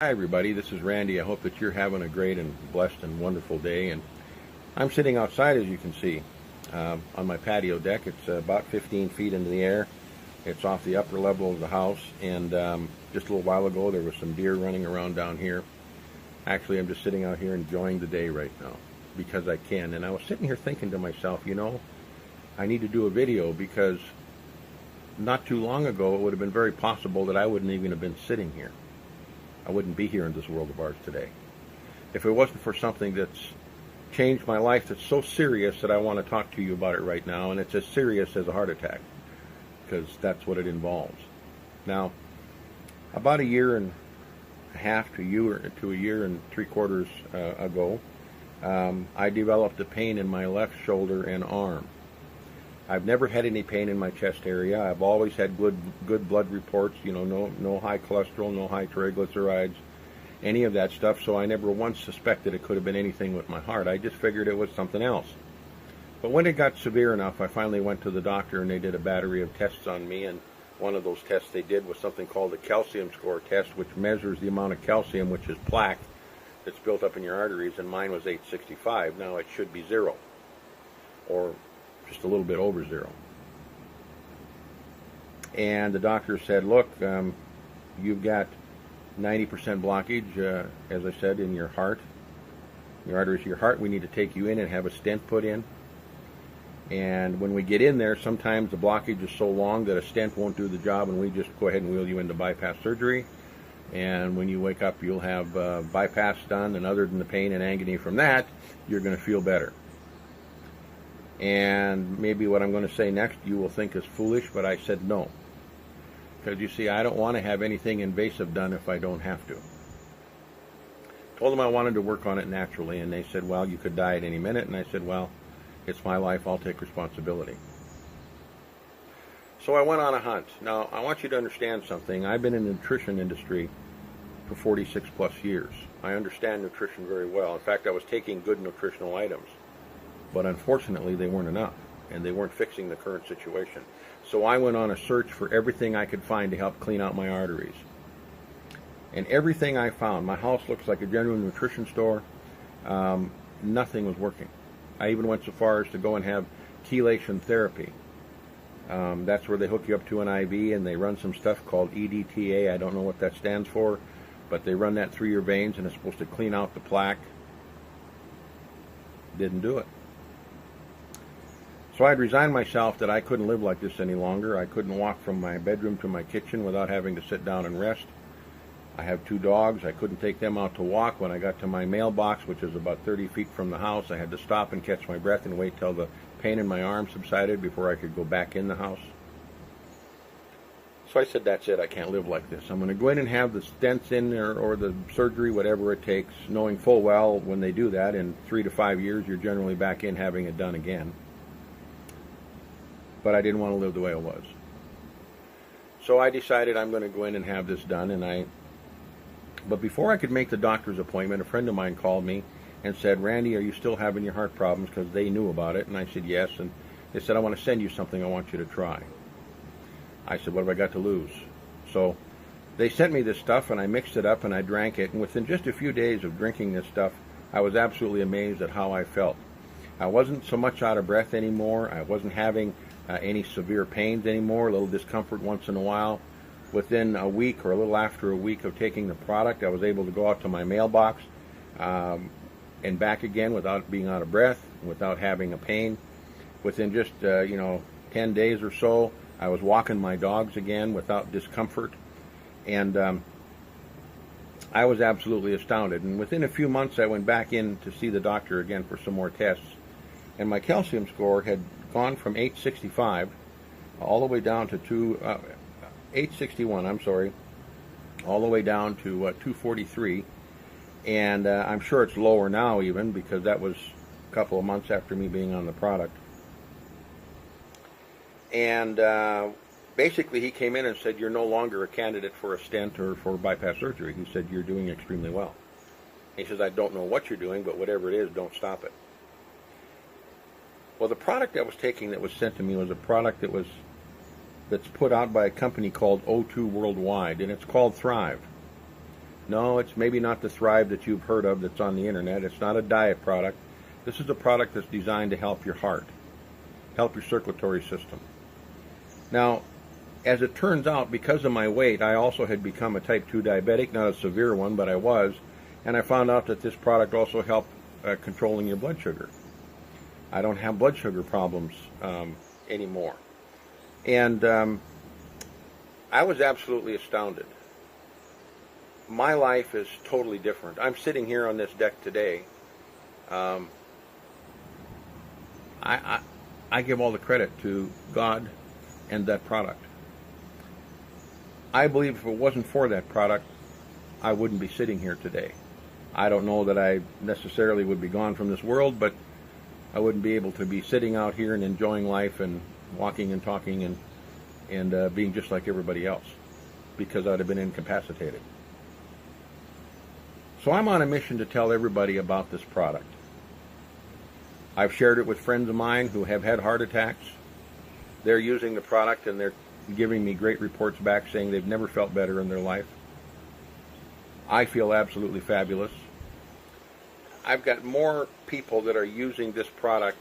Hi everybody, this is Randy. I hope that you're having a great and blessed and wonderful day. And I'm sitting outside, as you can see, on my patio deck. It's about 15 feet into the air. It's off the upper level of the house, and just a little while ago there was some deer running around down here. Actually, I'm just sitting out here enjoying the day right now because I can. And I was sitting here thinking to myself, I need to do a video because not too long ago it would have been very possible that I wouldn't even have been sitting here. I wouldn't be here in this world of ours today. If it wasn't for something that's changed my life that's so serious that I want to talk to you about it right now, and it's as serious as a heart attack, because that's what it involves. Now, about a year and a half to a year and 3/4 ago, I developed a pain in my left shoulder and arm. I've never had any pain in my chest area. I've always had good blood reports, no high cholesterol, no high triglycerides, any of that stuff, so I never once suspected it could have been anything with my heart. I just figured it was something else. But when it got severe enough, I finally went to the doctor and they did a battery of tests on me, and one of those tests they did was something called the calcium score test, which measures the amount of calcium, which is plaque, that's built up in your arteries, and mine was 865. Now it should be 0, or just a little bit over 0. And the doctor said, look, you've got 90% blockage, as I said, in your heart, your arteries of your heart. We need to take you in and have a stent put in. And when we get in there, sometimes the blockage is so long that a stent won't do the job, and we just go ahead and wheel you into bypass surgery. And when you wake up, you'll have bypass done, and other than the pain and agony from that, you're going to feel better. And maybe what I'm going to say next you will think is foolish, but I said no. Because you see, I don't want to have anything invasive done if I don't have to. Told them I wanted to work on it naturally, and they said, well, you could die at any minute. And I said, well, it's my life, I'll take responsibility. So I went on a hunt. Now, I want you to understand something. I've been in the nutrition industry for 46 plus years. I understand nutrition very well. In fact, I was taking good nutritional items. But unfortunately, they weren't enough, and they weren't fixing the current situation. So I went on a search for everything I could find to help clean out my arteries. And everything I found, my house looks like a genuine nutrition store, nothing was working. I even went so far as to go and have chelation therapy. That's where they hook you up to an IV, and they run some stuff called EDTA. I don't know what that stands for, but they run that through your veins, and it's supposed to clean out the plaque. Didn't do it. So I'd resigned myself that I couldn't live like this any longer. I couldn't walk from my bedroom to my kitchen without having to sit down and rest. I have 2 dogs. I couldn't take them out to walk. When I got to my mailbox, which is about 30 feet from the house, I had to stop and catch my breath and wait till the pain in my arm subsided before I could go back in the house. So I said, that's it. I can't live like this. I'm going to go in and have the stents in there, or the surgery, whatever it takes, knowing full well when they do that, in 3 to 5 years, you're generally back in having it done again. But I didn't want to live the way I was. So I decided I'm going to go in and have this done. But before I could make the doctor's appointment, a friend of mine called me and said, Randy, are you still having your heart problems? Because they knew about it. And I said, yes. And they said, I want to send you something I want you to try. I said, what have I got to lose? So they sent me this stuff, and I mixed it up and I drank it. And within just a few days of drinking this stuff, I was absolutely amazed at how I felt. I wasn't so much out of breath anymore. I wasn't having any severe pains anymore, a little discomfort once in a while. Within a week, or a little after a week of taking the product, I was able to go out to my mailbox and back again without being out of breath, without having a pain. Within just 10 days or so, I was walking my dogs again without discomfort, and I was absolutely astounded. And within a few months, I went back in to see the doctor again for some more tests, and my calcium score had gone from 865 all the way down to 861, all the way down to 243, and I'm sure it's lower now even, because that was a couple of months after me being on the product. And basically he came in and said, you're no longer a candidate for a stent or for bypass surgery. He said, you're doing extremely well. He says, I don't know what you're doing, but whatever it is, don't stop it. Well, the product I was taking that was sent to me was a product that's put out by a company called O2 Worldwide, and it's called Thrive. No, it's maybe not the Thrive that you've heard of that's on the internet. It's not a diet product. This is a product that's designed to help your heart, help your circulatory system. Now, as it turns out, because of my weight, I also had become a type 2 diabetic, not a severe one, but I was, and I found out that this product also helped controlling your blood sugar. I don't have blood sugar problems anymore. And I was absolutely astounded. My life is totally different. I'm sitting here on this deck today. I give all the credit to God and that product. I believe if it wasn't for that product, I wouldn't be sitting here today. I don't know that I necessarily would be gone from this world, but I wouldn't be able to be sitting out here and enjoying life and walking and talking and being just like everybody else, because I'd have been incapacitated. So I'm on a mission to tell everybody about this product. I've shared it with friends of mine who have had heart attacks. They're using the product and they're giving me great reports back saying they've never felt better in their life. I feel absolutely fabulous. I've got more people that are using this product.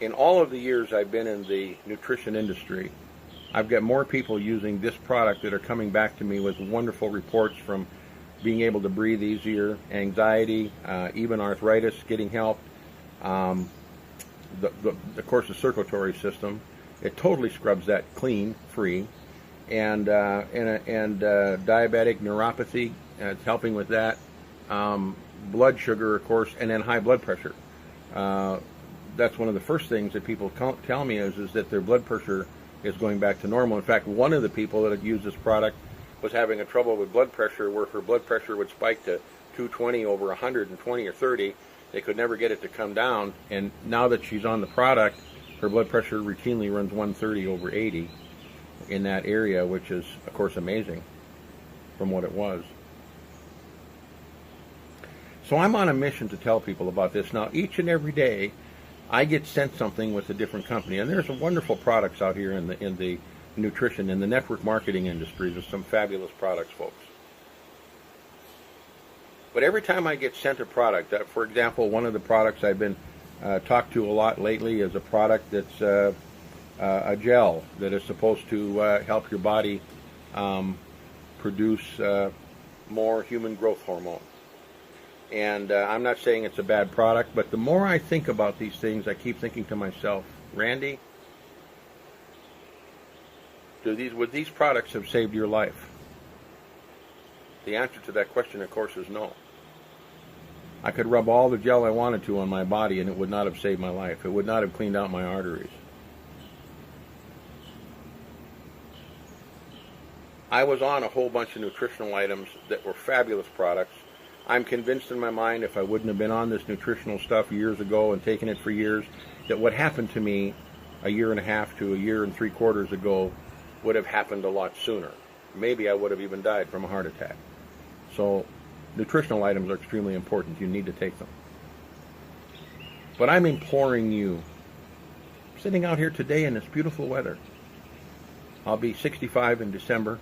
In all of the years I've been in the nutrition industry, I've got more people using this product that are coming back to me with wonderful reports from being able to breathe easier, anxiety, even arthritis getting help. Of course, the circulatory system, it totally scrubs that clean, free, and diabetic neuropathy, it's helping with that. Blood sugar, of course, and then high blood pressure. That's one of the first things that people tell me is that their blood pressure is going back to normal. In fact, one of the people that had used this product was having a trouble with blood pressure where her blood pressure would spike to 220 over 120 or 30. They could never get it to come down, and now that she's on the product, her blood pressure routinely runs 130 over 80 in that area, which is, of course, amazing from what it was. So I'm on a mission to tell people about this. Now, each and every day, I get sent something with a different company, and there's some wonderful products out here in the nutrition and the network marketing industry. There's some fabulous products, folks. But every time I get sent a product, for example, one of the products I've been talked to a lot lately is a product that's a gel that is supposed to help your body produce more human growth hormone. And I'm not saying it's a bad product, but the more I think about these things, I keep thinking to myself, Randy, would these products have saved your life? The answer to that question, of course, is no. I could rub all the gel I wanted to on my body and it would not have saved my life. It would not have cleaned out my arteries. I was on a whole bunch of nutritional items that were fabulous products. I'm convinced in my mind if I wouldn't have been on this nutritional stuff years ago and taken it for years, that what happened to me a year and a half to a year and 3/4 ago would have happened a lot sooner. Maybe I would have even died from a heart attack. So nutritional items are extremely important. You need to take them. But I'm imploring you, sitting out here today in this beautiful weather, I'll be 65 in December.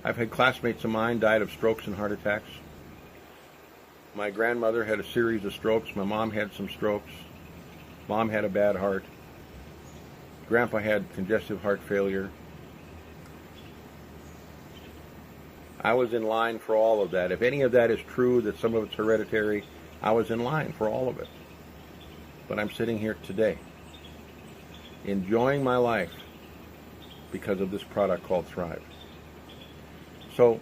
I've had classmates of mine died of strokes and heart attacks. My grandmother had a series of strokes. My mom had some strokes. Mom had a bad heart. Grandpa had congestive heart failure. I was in line for all of that. If any of that is true, that some of it's hereditary, I was in line for all of it. But I'm sitting here today, enjoying my life because of this product called Thrive. So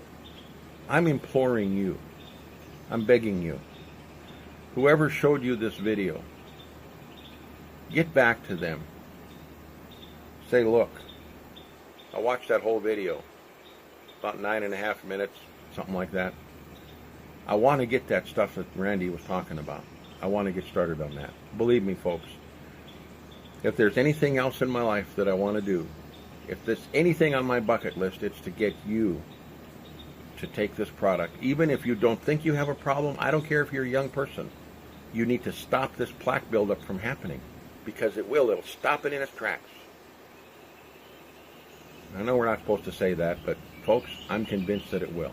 I'm imploring you, I'm begging you, whoever showed you this video, get back to them. Say, look, I watched that whole video, about 9.5 minutes, something like that. I want to get that stuff that Randy was talking about. I want to get started on that. Believe me, folks, if there's anything else in my life that I want to do, if there's anything on my bucket list, it's to get you to take this product. Even if you don't think you have a problem, I don't care if you're a young person. You need to stop this plaque buildup from happening, because it will. It'll stop it in its tracks. I know we're not supposed to say that, but folks, I'm convinced that it will.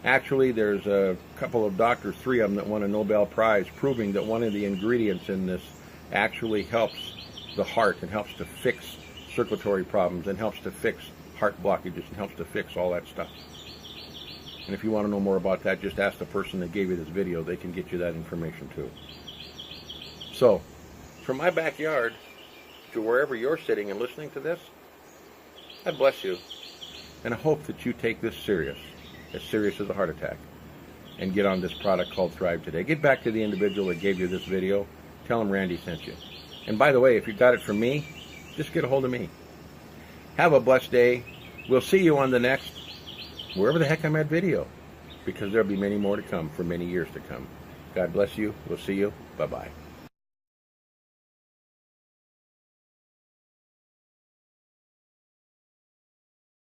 Actually, there's a couple of doctors, 3 of them, that won a Nobel Prize, proving that one of the ingredients in this actually helps the heart and helps to fix circulatory problems and helps to fix heart blockages and helps to fix all that stuff. And if you want to know more about that, just ask the person that gave you this video. They can get you that information too. So, from my backyard to wherever you're sitting and listening to this, I bless you. And I hope that you take this serious as a heart attack, and get on this product called Thrive Today. Get back to the individual that gave you this video. Tell him Randy sent you. And by the way, if you got it from me, just get a hold of me. Have a blessed day. We'll see you on the next, wherever the heck I'm at, video, because there'll be many more to come for many years to come. God bless you. We'll see you. Bye-bye.